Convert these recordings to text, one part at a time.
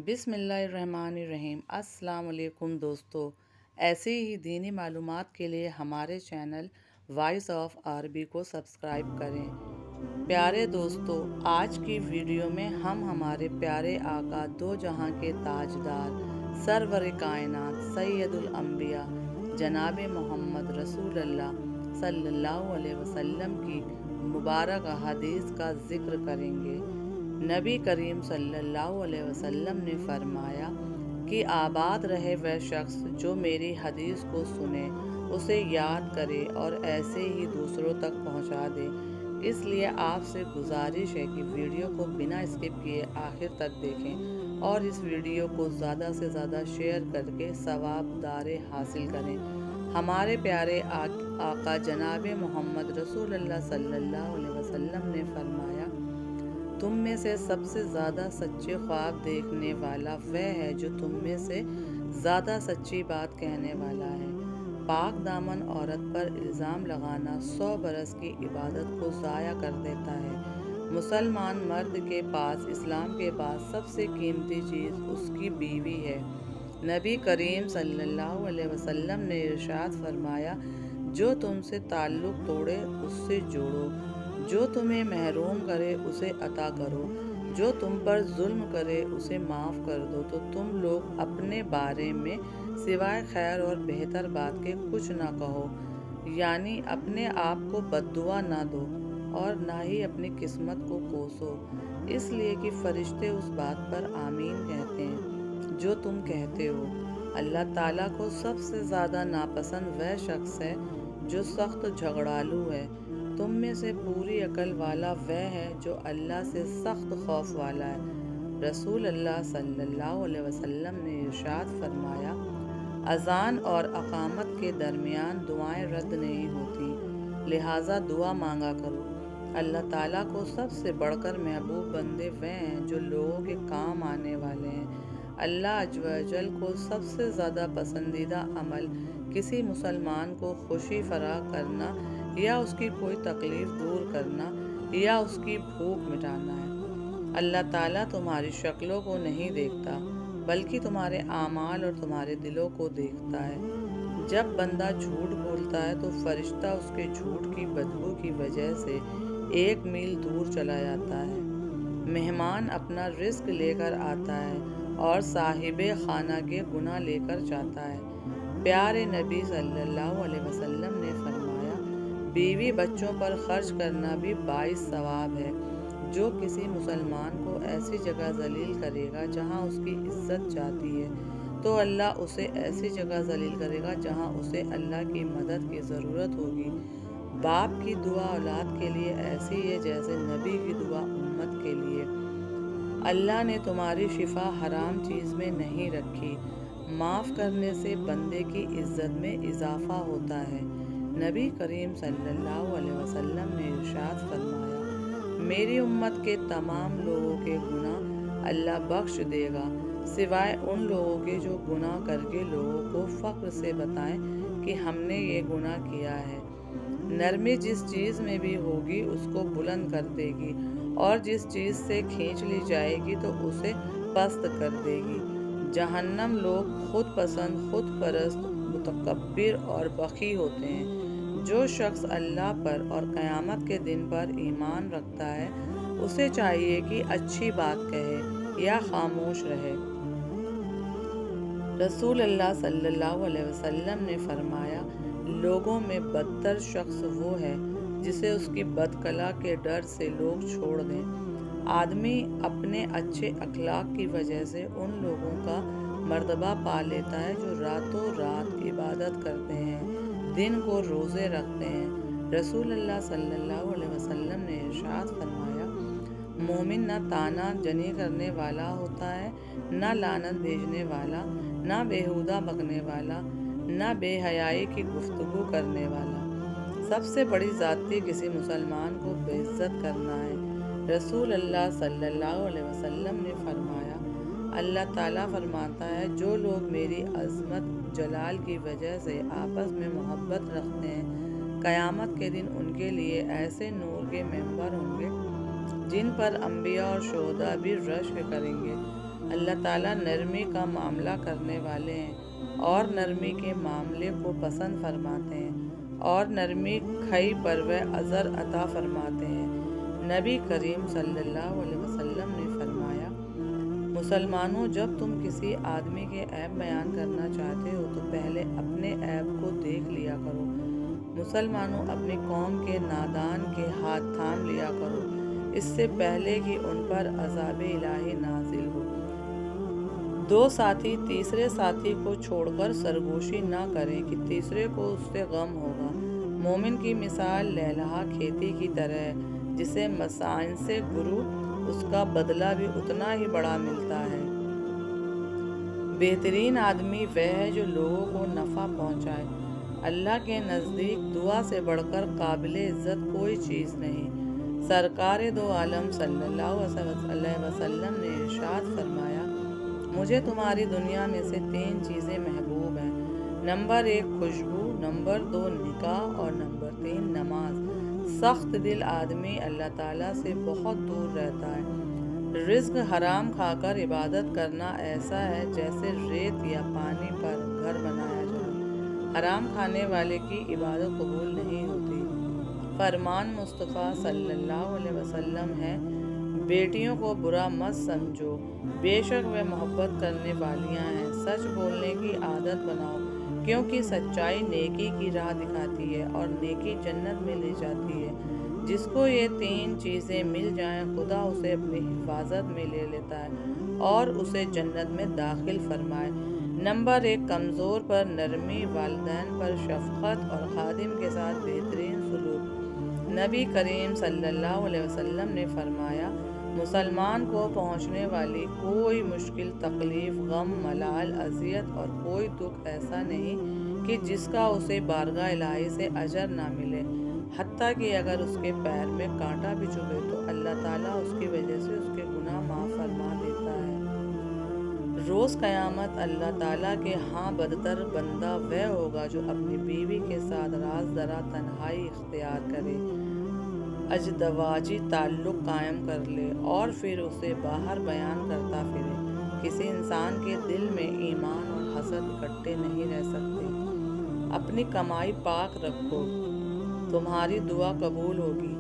بسم اللہ الرحمن الرحیم۔ السلام علیکم دوستو، ایسے ہی دینی معلومات کے لیے ہمارے چینل وائس آف عربی کو سبسکرائب کریں۔ پیارے دوستو، آج کی ویڈیو میں ہم ہمارے پیارے آقا دو جہاں کے تاجدار سرور کائنات سید الانبیاء جناب محمد رسول اللہ صلی اللہ علیہ وسلم کی مبارک حدیث کا ذکر کریں گے۔ نبی کریم صلی اللہ علیہ وسلم نے فرمایا کہ آباد رہے وہ شخص جو میری حدیث کو سنے، اسے یاد کرے اور ایسے ہی دوسروں تک پہنچا دے۔ اس لیے آپ سے گزارش ہے کہ ویڈیو کو بنا اسکپ کیے آخر تک دیکھیں اور اس ویڈیو کو زیادہ سے زیادہ شیئر کر کے ثواب دار حاصل کریں۔ ہمارے پیارے آقا جناب محمد رسول اللہ صلی اللہ علیہ وسلم نے فرمایا، تم میں سے سب سے زیادہ سچے خواب دیکھنے والا وہ ہے جو تم میں سے زیادہ سچی بات کہنے والا ہے۔ پاک دامن عورت پر الزام لگانا 100 برس کی عبادت کو ضائع کر دیتا ہے۔ مسلمان مرد کے پاس اسلام کے بعد سب سے قیمتی چیز اس کی بیوی ہے۔ نبی کریم صلی اللہ علیہ وسلم نے ارشاد فرمایا، جو تم سے تعلق توڑے اس سے جوڑو، جو تمہیں محروم کرے اسے عطا کرو، جو تم پر ظلم کرے اسے معاف کر دو۔ تو تم لوگ اپنے بارے میں سوائے خیر اور بہتر بات کے کچھ نہ کہو، یعنی اپنے آپ کو بد دعا نہ دو اور نہ ہی اپنی قسمت کو کوسو، اس لیے کہ فرشتے اس بات پر آمین کہتے ہیں جو تم کہتے ہو۔ اللہ تعالیٰ کو سب سے زیادہ ناپسند وہ شخص ہے جو سخت جھگڑالو ہے۔ تم میں سے پوری عقل والا وہ ہے جو اللہ سے سخت خوف والا ہے۔ رسول اللہ صلی اللہ علیہ وسلم نے ارشاد فرمایا، اذان اور اقامت کے درمیان دعائیں رد نہیں ہوتی، لہٰذا دعا مانگا کرو۔ اللہ تعالیٰ کو سب سے بڑھ کر محبوب بندے وہ ہیں جو لوگوں کے کام آنے والے ہیں۔ اللہ عز و جل کو سب سے زیادہ پسندیدہ عمل کسی مسلمان کو خوشی فراخ کرنا یا اس کی کوئی تکلیف دور کرنا یا اس کی بھوک مٹانا ہے۔ اللہ تعالیٰ تمہاری شکلوں کو نہیں دیکھتا بلکہ تمہارے اعمال اور تمہارے دلوں کو دیکھتا ہے۔ جب بندہ جھوٹ بولتا ہے تو فرشتہ اس کے جھوٹ کی بدبو کی وجہ سے 1 میل دور چلا جاتا ہے۔ مہمان اپنا رزق لے کر آتا ہے اور صاحب خانہ کے گناہ لے کر جاتا ہے۔ پیارے نبی صلی اللہ علیہ وسلم نے فرمایا، بیوی بچوں پر خرچ کرنا بھی باعث ثواب ہے۔ جو کسی مسلمان کو ایسی جگہ ذلیل کرے گا جہاں اس کی عزت جاتی ہے تو اللہ اسے ایسی جگہ ذلیل کرے گا جہاں اسے اللہ کی مدد کی ضرورت ہوگی۔ باپ کی دعا اولاد کے لیے ایسی ہے جیسے نبی کی دعا امت کے لیے۔ اللہ نے تمہاری شفا حرام چیز میں نہیں رکھی۔ معاف کرنے سے بندے کی عزت میں اضافہ ہوتا ہے۔ نبی کریم صلی اللہ علیہ وسلم نے ارشاد فرمایا، میری امت کے تمام لوگوں کے گناہ اللہ بخش دے گا سوائے ان لوگوں کے جو گناہ کر کے لوگوں کو فخر سے بتائیں کہ ہم نے یہ گناہ کیا ہے۔ نرمی جس چیز میں بھی ہوگی اس کو بلند کر دے گی اور جس چیز سے کھینچ لی جائے گی تو اسے پست کر دے گی۔ جہنم لوگ خود پسند، خود پرست، متکبر اور بخیل ہوتے ہیں۔ جو شخص اللہ پر اور قیامت کے دن پر ایمان رکھتا ہے اسے چاہیے کہ اچھی بات کہے یا خاموش رہے۔ رسول اللہ صلی اللہ علیہ وسلم نے فرمایا، لوگوں میں بدتر شخص وہ ہے جسے اس کی بدکلا کے ڈر سے لوگ چھوڑ دیں۔ آدمی اپنے اچھے اخلاق کی وجہ سے ان لوگوں کا مرتبہ پا لیتا ہے جو راتوں رات عبادت کرتے ہیں، دن کو روزے رکھتے ہیں۔ رسول اللہ صلی اللہ علیہ وسلم نے ارشاد فرمایا، مومن نہ طعنہ زنی کرنے والا ہوتا ہے، نہ لعنت بھیجنے والا، نہ بیہودہ بکنے والا، نہ بے حیائی کی گفتگو کرنے والا۔ سب سے بڑی زیادتی کسی مسلمان کو بے عزت کرنا ہے۔ رسول اللہ صلی اللہ علیہ وسلم نے فرمایا، اللہ تعالیٰ فرماتا ہے، جو لوگ میری عظمت جلال کی وجہ سے آپس میں محبت رکھتے ہیں، قیامت کے دن ان کے لیے ایسے نور کے ممبر ہوں گے جن پر انبیاء اور شہداء بھی رشک کریں گے۔ اللہ تعالیٰ نرمی کا معاملہ کرنے والے ہیں اور نرمی کے معاملے کو پسند فرماتے ہیں اور نرمی کھئی پر وہ اجر عطا فرماتے ہیں۔ نبی کریم صلی اللہ علیہ وسلم نے فرمایا، مسلمانوں، جب تم کسی آدمی کے عیب بیان کرنا چاہتے ہو تو پہلے اپنے عیب کو دیکھ لیا کرو۔ مسلمانوں، اپنی قوم کے نادان کے ہاتھ تھام لیا کرو، اس سے پہلے کہ ان پر عذاب الہی نازل ہو۔ دو ساتھی تیسرے ساتھی کو چھوڑ کر سرگوشی نہ کریں کہ تیسرے کو اس سے غم ہوگا۔ مومن کی مثال لہلہا کھیتی کی طرح ہے، جسے مسائن سے گرو اس کا بدلہ بھی اتنا ہی بڑا ملتا ہے۔ بہترین آدمی وہ ہے جو لوگوں کو نفع پہنچائے۔ اللہ کے نزدیک دعا سے بڑھ کر قابل عزت کوئی چیز نہیں۔ سرکار دو عالم صلی اللہ علیہ وسلم نے ارشاد فرمایا، مجھے تمہاری دنیا میں سے 3 چیزیں محبوب ہیں۔ نمبر 1 خوشبو، نمبر 2 نکاح اور نمبر 3 نماز۔ سخت دل آدمی اللہ تعالیٰ سے بہت دور رہتا ہے۔ رزق حرام کھا کر عبادت کرنا ایسا ہے جیسے ریت یا پانی پر گھر بنایا جائے۔ حرام کھانے والے کی عبادت قبول نہیں ہوتی۔ فرمان مصطفیٰ صلی اللہ علیہ وسلم ہے، بیٹیوں کو برا مت سمجھو، بے شک وہ محبت کرنے والیاں ہیں۔ سچ بولنے کی عادت بناؤ، کیونکہ سچائی نیکی کی راہ دکھاتی ہے اور نیکی جنت میں لے جاتی ہے۔ جس کو یہ 3 چیزیں مل جائیں خدا اسے اپنی حفاظت میں لے لیتا ہے اور اسے جنت میں داخل فرمائے۔ نمبر 1 کمزور پر نرمی، والدین پر شفقت اور خادم کے ساتھ بہترین سلوک۔ نبی کریم صلی اللہ علیہ وسلم نے فرمایا، مسلمان کو پہنچنے والی کوئی مشکل، تکلیف، غم، ملال، اذیت اور کوئی دکھ ایسا نہیں کہ جس کا اسے بارگاہ الہی سے اجر نہ ملے، حتیٰ کہ اگر اس کے پیر میں کانٹا بھی چبھے تو اللہ تعالیٰ اس کی وجہ سے اس کے گناہ معاف فرما دیتا ہے۔ روز قیامت اللہ تعالیٰ کے ہاں بدتر بندہ وہ ہوگا جو اپنی بیوی کے ساتھ راز دراز تنہائی اختیار کرے، ازدواجی تعلق قائم کر لے اور پھر اسے باہر بیان کرتا پھرے۔ کسی انسان کے دل میں ایمان اور حسد اکٹھے نہیں رہ سکتے۔ اپنی کمائی پاک رکھو، تمہاری دعا قبول ہوگی۔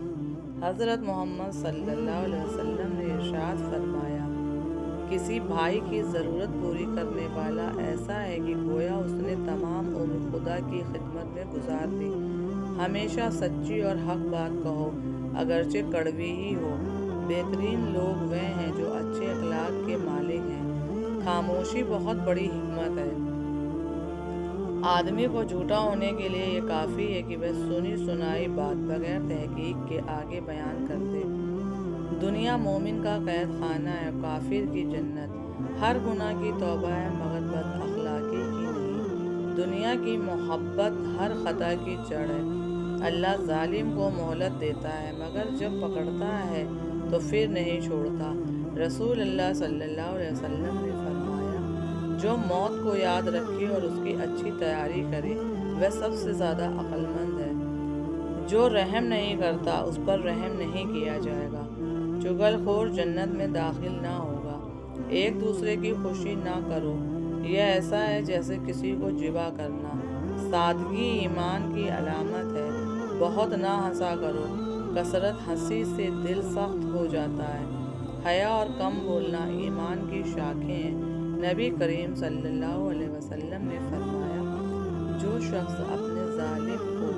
حضرت محمد صلی اللہ علیہ وسلم نے ارشاد فرمایا، کسی بھائی کی ضرورت پوری کرنے والا ایسا ہے کہ گویا اس نے تمام عمر خدا کی خدمت میں گزار دی۔ ہمیشہ سچی اور حق بات کہو، اگرچہ کڑوی ہی ہو۔ بہترین لوگ وہ ہیں جو اچھے اخلاق کے مالک ہیں۔ خاموشی بہت بڑی حکمت ہے۔ آدمی کو جھوٹا ہونے کے لیے یہ کافی ہے کہ وہ سنی سنائی بات بغیر تحقیق کے آگے بیان کر دے۔ دنیا مومن کا قید خانہ ہے، کافر کی جنت۔ ہر گناہ کی توبہ ہے مگر بد اخلاقی کی نہیں۔ دنیا کی محبت ہر خطا کی جڑ ہے۔ اللہ ظالم کو مہلت دیتا ہے مگر جب پکڑتا ہے تو پھر نہیں چھوڑتا۔ رسول اللہ صلی اللہ علیہ وسلم نے فرمایا، جو موت کو یاد رکھے اور اس کی اچھی تیاری کرے وہ سب سے زیادہ عقل مند ہے۔ جو رحم نہیں کرتا اس پر رحم نہیں کیا جائے گا۔ چغل خور جنت میں داخل نہ ہوگا۔ ایک دوسرے کی خوشی نہ کرو، یہ ایسا ہے جیسے کسی کو ذبح کرنا۔ سادگی ایمان کی علامت ہے۔ بہت نہ ہنسا کرو، کثرت ہنسی سے دل سخت ہو جاتا ہے۔ حیا اور کم بولنا ایمان کی شاخیں ہیں۔ نبی کریم صلی اللہ علیہ وسلم نے فرمایا، جو شخص اپنے ظالم کو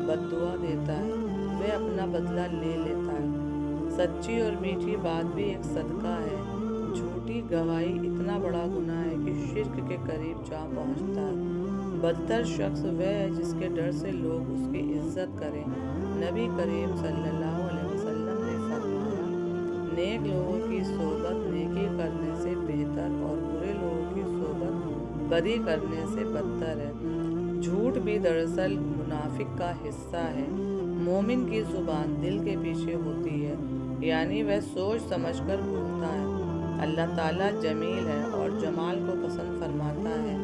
بد دعا دیتا ہے وہ اپنا بدلہ لے لیتا ہے۔ سچی اور میٹھی بات بھی ایک صدقہ ہے۔ جھوٹی گواہی اتنا بڑا گناہ ہے کہ شرک کے قریب جا پہنچتا ہے۔ بدتر شخص وہ ہے جس کے ڈر سے لوگ اس کی عزت کریں۔ نبی کریم صلی اللہ علیہ وسلم نے فرمایا، نیک لوگوں کی صحبت نیکی کرنے سے بہتر اور برے لوگوں کی صحبت بدی کرنے سے بدتر ہے۔ جھوٹ بھی دراصل منافق کا حصہ ہے۔ مومن کی زبان دل کے پیچھے ہوتی ہے، یعنی وہ سوچ سمجھ کر بولتا ہے۔ اللہ تعالیٰ جمیل ہے اور جمال کو پسند فرماتا ہے۔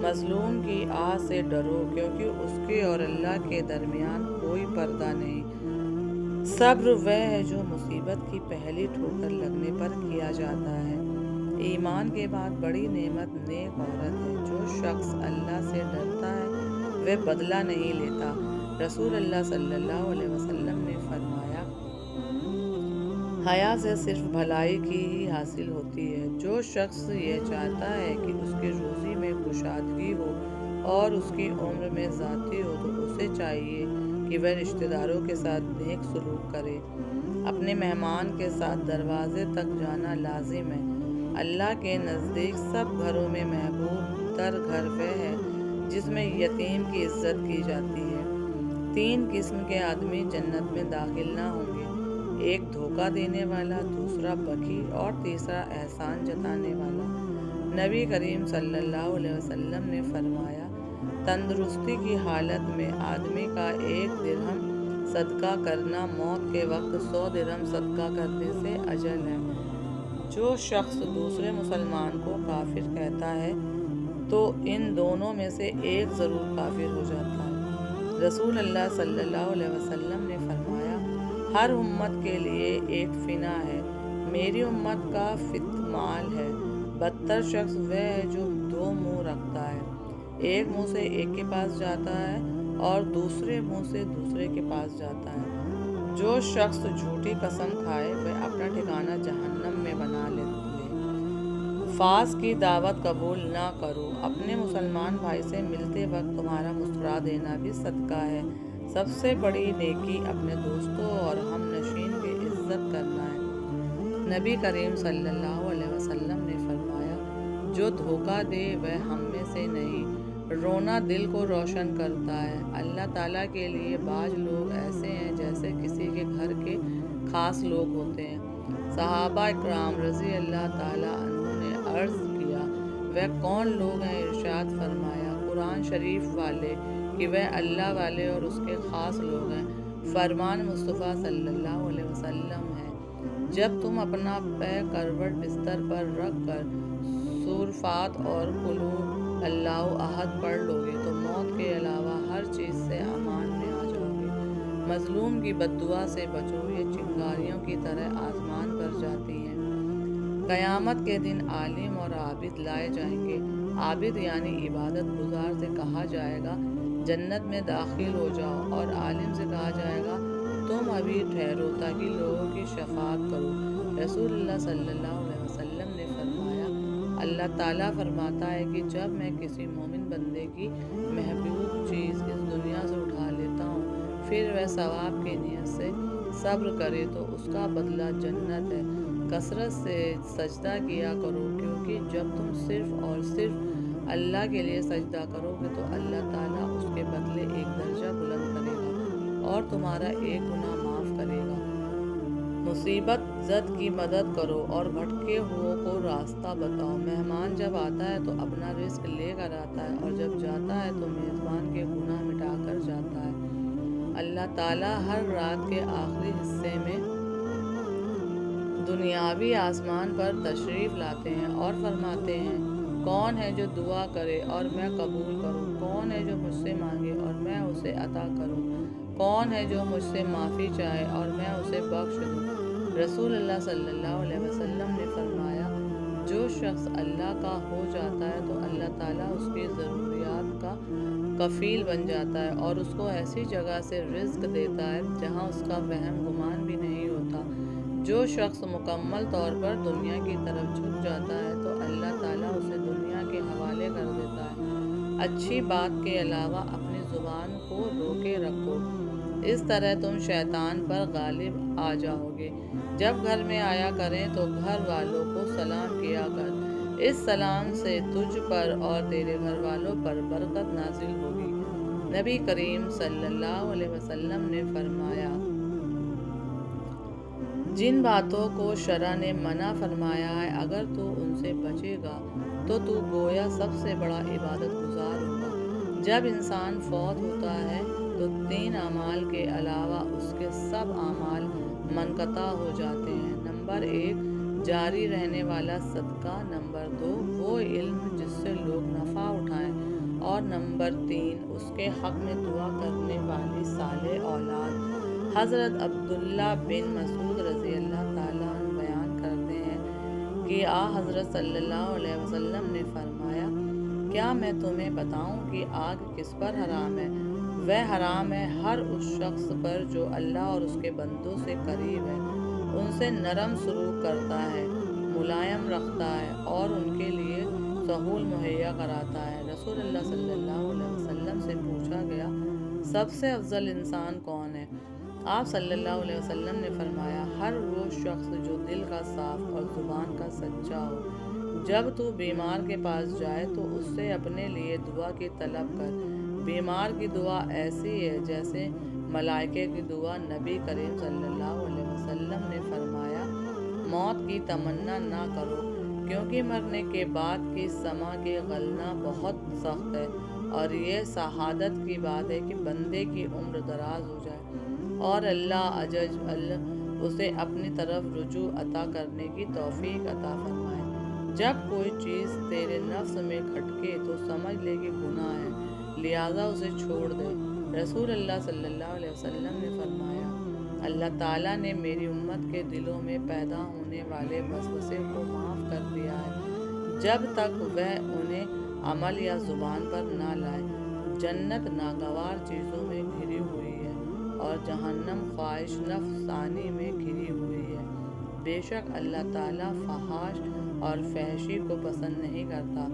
مظلوم کی آہ سے ڈرو، کیونکہ اس کے اور اللہ کے درمیان کوئی پردہ نہیں۔ صبر وہ ہے جو مصیبت کی پہلی ٹھوکر لگنے پر کیا جاتا ہے۔ ایمان کے بعد بڑی نعمت نیک عورت ہے۔ جو شخص اللہ سے ڈرتا ہے وہ بدلہ نہیں لیتا۔ رسول اللہ صلی اللہ علیہ وسلم نے فرمایا، حیا سے صرف بھلائی کی ہی حاصل ہوتی ہے۔ جو شخص یہ چاہتا ہے کہ اس کی روزی میں کشادگی ہو اور اس کی عمر میں زیادتی ہو تو اسے چاہیے کہ وہ رشتہ داروں کے ساتھ نیک سلوک کرے۔ اپنے مہمان کے ساتھ دروازے تک جانا لازم ہے۔ اللہ کے نزدیک سب گھروں میں محبوب تر گھر وہ ہے جس میں یتیم کی عزت کی جاتی ہے۔ 3 قسم کے آدمی جنت میں داخل نہ ہوں گے، ایک دھوکہ دینے والا، دوسرا بخیل اور تیسرا احسان جتانے والا۔ نبی کریم صلی اللہ علیہ وسلم نے فرمایا، تندرستی کی حالت میں آدمی کا 1 درہم صدقہ کرنا موت کے وقت 100 درہم صدقہ کرنے سے افضل ہے۔ جو شخص دوسرے مسلمان کو کافر کہتا ہے تو ان دونوں میں سے ایک ضرور کافر ہو جاتا ہے۔ رسول اللہ صلی اللہ علیہ وسلم نے فرمایا، ہر امت کے لیے ایک فنا ہے، میری امت کا فتمال ہے۔ بدتر شخص وہ ہے جو 2 منہ رکھتا ہے، ایک منہ سے ایک کے پاس جاتا ہے اور دوسرے منہ سے دوسرے کے پاس جاتا ہے۔ جو شخص جھوٹی قسم کھائے وہ اپنا ٹھکانہ جہنم میں بنا لے۔ فاس کی دعوت قبول نہ کرو۔ اپنے مسلمان بھائی سے ملتے وقت تمہارا مسکرا دینا بھی صدقہ ہے۔ سب سے بڑی نیکی اپنے دوستوں اور ہم نشین کی عزت کرنا ہے۔ نبی کریم صلی اللہ علیہ وسلم نے فرمایا، جو دھوکہ دے وہ ہم میں سے نہیں۔ رونا دل کو روشن کرتا ہے۔ اللہ تعالیٰ کے لیے بعض لوگ ایسے ہیں جیسے کسی کے گھر کے خاص لوگ ہوتے ہیں۔ صحابہ اکرام رضی اللہ تعالیٰ عنہ نے عرض کیا، وہ کون لوگ ہیں؟ ارشاد فرمایا، قرآن شریف والے کہ وہ اللہ والے اور اس کے خاص لوگ ہیں۔ فرمان مصطفیٰ صلی اللہ علیہ وسلم ہے، جب تم اپنا پہ کروٹ بستر پر رکھ کر سورۃ اور قل هو اللہ احد پڑھ لو گے تو موت کے علاوہ ہر چیز سے امان میں آ جاؤ گے۔ مظلوم کی بد دعا سے بچو، یہ چنگاریوں کی طرح آسمان پر جاتی ہیں۔ قیامت کے دن عالم اور عابد لائے جائیں گے۔ عابد یعنی عبادت گزار سے کہا جائے گا جنت میں داخل ہو جاؤ، اور عالم سے کہا جائے گا تم ابھی ٹھہرو تاکہ لوگوں کی شفاعت کرو۔ رسول اللہ صلی اللہ علیہ وسلم نے فرمایا، اللہ تعالیٰ فرماتا ہے کہ جب میں کسی مومن بندے کی محبوب چیز اس دنیا سے اٹھا لیتا ہوں پھر وہ ثواب کی نیت سے صبر کرے تو اس کا بدلہ جنت ہے۔ کثرت سے سجدہ کیا کرو، کیونکہ جب تم صرف اور صرف اللہ کے لیے سجدہ کرو گے تو اللہ تعالیٰ اس کے بدلے 1 درجہ بلند کرے گا اور تمہارا 1 گناہ معاف کرے گا۔ مصیبت زد کی مدد کرو اور بھٹکے ہوئوں کو راستہ بتاؤ۔ مہمان جب آتا ہے تو اپنا رزق لے کر آتا ہے اور جب جاتا ہے تو میزبان کے گناہ مٹا کر جاتا ہے۔ اللہ تعالیٰ ہر رات کے آخری حصے میں دنیاوی آسمان پر تشریف لاتے ہیں اور فرماتے ہیں، کون ہے جو دعا کرے اور میں قبول کروں؟ کون ہے جو مجھ سے مانگے اور میں اسے عطا کروں؟ کون ہے جو مجھ سے معافی چاہے اور میں اسے بخش دوں؟ رسول اللہ صلی اللہ علیہ وسلم نے فرمایا، جو شخص اللہ کا ہو جاتا ہے تو اللہ تعالیٰ اس کی ضروریات کا کفیل بن جاتا ہے اور اس کو ایسی جگہ سے رزق دیتا ہے جہاں اس کا وہم گمان بھی نہیں ہوتا۔ جو شخص مکمل طور پر دنیا کی طرف جھک جاتا ہے تو اللہ تعالیٰ اسے دنیا کے حوالے کر دیتا ہے۔ اچھی بات کے علاوہ اپنی زبان کو روکے رکھو، اس طرح تم شیطان پر غالب آ جاؤ گے۔ جب گھر میں آیا کریں تو گھر والوں کو سلام کیا کر، اس سلام سے تجھ پر اور تیرے گھر والوں پر برکت نازل ہوگی۔ نبی کریم صلی اللہ علیہ وسلم نے فرمایا، جن باتوں کو شرع نے منع فرمایا ہے اگر تو ان سے بچے گا تو گویا سب سے بڑا عبادت گزار ہوگا۔ جب انسان فوت ہوتا ہے تو 3 اعمال کے علاوہ اس کے سب اعمال منقطع ہو جاتے ہیں۔ نمبر 1 جاری رہنے والا صدقہ، نمبر 2 وہ علم جس سے لوگ نفع اٹھائیں، اور نمبر 3 اس کے حق میں دعا کرنے والی صالح اولاد۔ حضرت عبداللہ بن مسعود رضی اللہ تعالیٰ عنہ بیان کرتے ہیں کہ آ حضرت صلی اللہ علیہ وسلم نے فرمایا، کیا میں تمہیں بتاؤں کہ آگ کس پر حرام ہے؟ وہ حرام ہے ہر اس شخص پر جو اللہ اور اس کے بندوں سے قریب ہے، ان سے نرم سلوک کرتا ہے، ملائم رکھتا ہے اور ان کے لیے سہول مہیا کراتا ہے۔ رسول اللہ صلی اللہ علیہ وسلم سے پوچھا گیا، سب سے افضل انسان کون ہے؟ آپ صلی اللہ علیہ وسلم نے فرمایا، ہر وہ شخص جو دل کا صاف اور زبان کا سچا ہو۔ جب تو بیمار کے پاس جائے تو اس سے اپنے لیے دعا کی طلب کر۔ بیمار کی دعا ایسی ہے جیسے ملائکے کی دعا۔ نبی کریم صلی اللہ علیہ وسلم نے فرمایا، موت کی تمنا نہ کرو، کیونکہ مرنے کے بعد کی سما کے گلنا بہت سخت ہے، اور یہ سعادت کی بات ہے کہ بندے کی عمر دراز ہو جائے اور اللہ عز و جل اسے اپنی طرف رجوع عطا کرنے کی توفیق عطا فرمائے۔ جب کوئی چیز تیرے نفس میں کھٹکے تو سمجھ لے کہ گناہ ہے، لہٰذا اسے چھوڑ دے۔ رسول اللہ صلی اللہ علیہ وسلم نے فرمایا، اللہ تعالیٰ نے میری امت کے دلوں میں پیدا ہونے والے وسوسے کو معاف کر دیا ہے جب تک وہ انہیں عمل یا زبان پر نہ لائے۔ جنت ناگوار چیزوں میں گھری ہوئی ہے اور جہنم خواہش نفس ثانی میں گھری ہوئی ہے۔ بے شک اللہ تعالیٰ فحش اور فحشی کو پسند نہیں کرتا۔